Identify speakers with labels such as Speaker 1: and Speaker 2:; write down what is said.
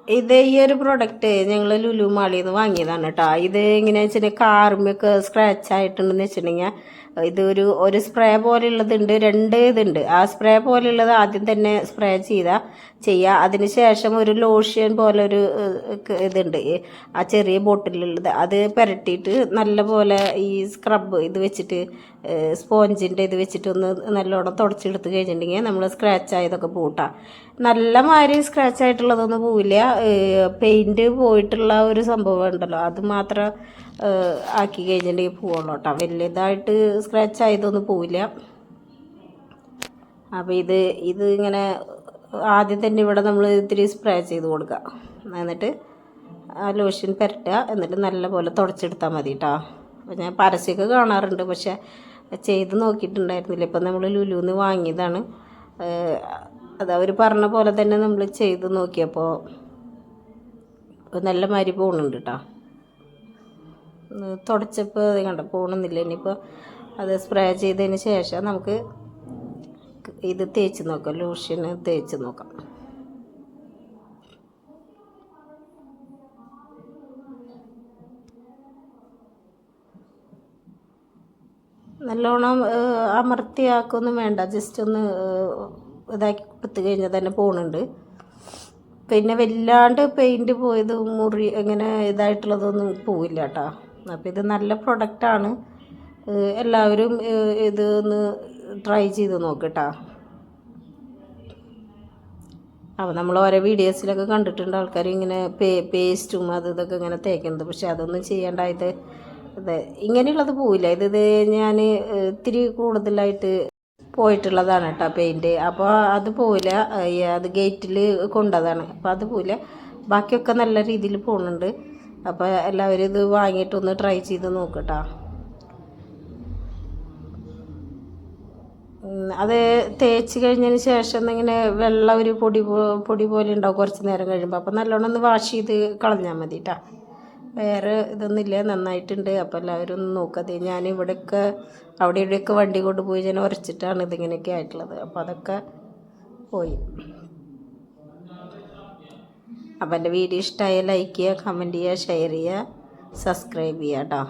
Speaker 1: ഇത് ഈ ഒരു പ്രൊഡക്റ്റ് ഞങ്ങൾ ലുലു മാളിൽ നിന്ന് വാങ്ങിയതാണ് കേട്ടോ. ഇത് എങ്ങനെയാണെന്ന് വെച്ചിട്ടുണ്ടെങ്കിൽ കാർമൊക്കെ സ്ക്രാച്ച് ആയിട്ടുണ്ടെന്ന് വെച്ചിട്ടുണ്ടെങ്കിൽ ഒരു സ്പ്രേ പോലെയുള്ളതുണ്ട്, രണ്ട് ഇതുണ്ട്. ആ സ്പ്രേ പോലെയുള്ളത് ആദ്യം തന്നെ സ്പ്രേ ചെയ്യുക. അതിന് ശേഷം ഒരു ലോഷൻ പോലെ ഒരു ഇതുണ്ട്, ആ ചെറിയ ബോട്ടിലുള്ളത്. അത് പുരട്ടിയിട്ട് നല്ല പോലെ ഈ സ്ക്രബ് ഇത് വെച്ചിട്ട് സ്പോഞ്ചിൻ്റെ ഇത് വെച്ചിട്ടൊന്ന് നല്ലോണം തുടച്ചെടുത്ത് കഴിഞ്ഞിട്ടുണ്ടെങ്കിൽ നമ്മൾ സ്ക്രാച്ച് ആയതൊക്കെ പൂട്ടാം. നല്ല മാതിരി സ്ക്രാച്ച് ആയിട്ടുള്ളതൊന്നും പോവില്ല. പെയിൻറ്റ് പോയിട്ടുള്ള ഒരു സംഭവം ഉണ്ടല്ലോ, അത് മാത്രം ആക്കി കഴിഞ്ഞിട്ടുണ്ടെങ്കിൽ പോവുള്ളൂ കേട്ടോ. വലിയതായിട്ട് സ്ക്രാച്ച് ആയതൊന്നും പോവില്ല. അപ്പോൾ ഇത് ഇങ്ങനെ ആദ്യം തന്നെ ഇവിടെ നമ്മൾ ഇത്തിരി സ്പ്രേ ചെയ്ത് കൊടുക്കുക. എന്നിട്ട് ആ ലോഷൻ പുരട്ടുക. എന്നിട്ട് നല്ലപോലെ തുടച്ചെടുത്താൽ മതി കേട്ടോ. അപ്പോൾ ഞാൻ പരസ്യമൊക്കെ കാണാറുണ്ട്, പക്ഷേ ചെയ്ത് നോക്കിയിട്ടുണ്ടായിരുന്നില്ല. ഇപ്പം നമ്മൾ ലുലുന്ന് വാങ്ങിയതാണ്. അത് അവർ പറഞ്ഞ പോലെ തന്നെ നമ്മൾ ചെയ്ത് നോക്കിയപ്പോൾ നല്ല മാതിരി പോകുന്നുണ്ട് കേട്ടോ. തുടച്ചപ്പോൾ അത് കണ്ട പോകണമെന്നില്ല. ഇനിയിപ്പോൾ അത് സ്പ്രേ ചെയ്തതിന് ശേഷം നമുക്ക് ഇത് തേച്ച് നോക്കാം, ലോഷന് തേച്ച് നോക്കാം. നല്ലോണം അമർത്തിയാക്കൊന്നും വേണ്ട, ജസ്റ്റ് ഒന്ന് ഇതാക്കി കൊടുത്തു കഴിഞ്ഞാൽ തന്നെ പോകുന്നുണ്ട്. പിന്നെ വല്ലാണ്ട് പെയിൻറ്റ് പോയത് മുറി ഇങ്ങനെ ഇതായിട്ടുള്ളതൊന്നും പോവില്ല കേട്ടോ. അപ്പോൾ ഇത് നല്ല പ്രൊഡക്റ്റാണ്. എല്ലാവരും ഇത് ഒന്ന് ട്രൈ ചെയ്ത് നോക്കട്ടോ. അപ്പോൾ നമ്മൾ ഓരോ വീഡിയോസിലൊക്കെ കണ്ടിട്ടുണ്ട് ആൾക്കാർ ഇങ്ങനെ പേസ്റ്റും ഇതൊക്കെ ഇങ്ങനെ തേക്കുന്നത്. പക്ഷെ അതൊന്നും ചെയ്യേണ്ടായത് ഇങ്ങനെയുള്ളത് പോവില്ല. ഇത് ഞാൻ ഇത്തിരി കൂടുതലായിട്ട് പോയിട്ടുള്ളതാണ് കേട്ടോ പെയിൻറ്റ്. അപ്പോൾ അത് പോവില്ല, അത് ഗേറ്റിൽ കൊണ്ടതാണ്. അപ്പോൾ അത് പോവില്ല, ബാക്കിയൊക്കെ നല്ല രീതിയിൽ പോകുന്നുണ്ട്. അപ്പോൾ എല്ലാവരും ഇത് വാങ്ങിയിട്ടൊന്ന് ട്രൈ ചെയ്ത് നോക്കട്ടോ. അത് തേച്ച് കഴിഞ്ഞതിന് ശേഷം ഇങ്ങനെ വെള്ളം ഒരു പൊടി പോലെ ഉണ്ടാവും കുറച്ച് നേരം കഴിയുമ്പോൾ. അപ്പോൾ നല്ലോണം ഒന്ന് വാഷ് ചെയ്ത് കളഞ്ഞാൽ മതി കേട്ടോ. വേറെ ഇതൊന്നുമില്ല, നന്നായിട്ടുണ്ട്. അപ്പോൾ എല്ലാവരും ഒന്ന് നോക്കാതെ. ഞാനിവിടെയൊക്കെ അവിടെ ഇവിടെയൊക്കെ വണ്ടി കൊണ്ടുപോയി ഞാൻ ഉരച്ചിട്ടാണ് ഇതിങ്ങനെയൊക്കെ ആയിട്ടുള്ളത്. അപ്പോൾ അതൊക്കെ പോയി. അപ്പോൾ എൻ്റെ വീഡിയോ ഇഷ്ടമായ ലൈക്ക് ചെയ്യുക, കമൻറ്റ് ചെയ്യുക, ഷെയർ ചെയ്യുക, സബ്സ്ക്രൈബ് ചെയ്യുക കേട്ടോ.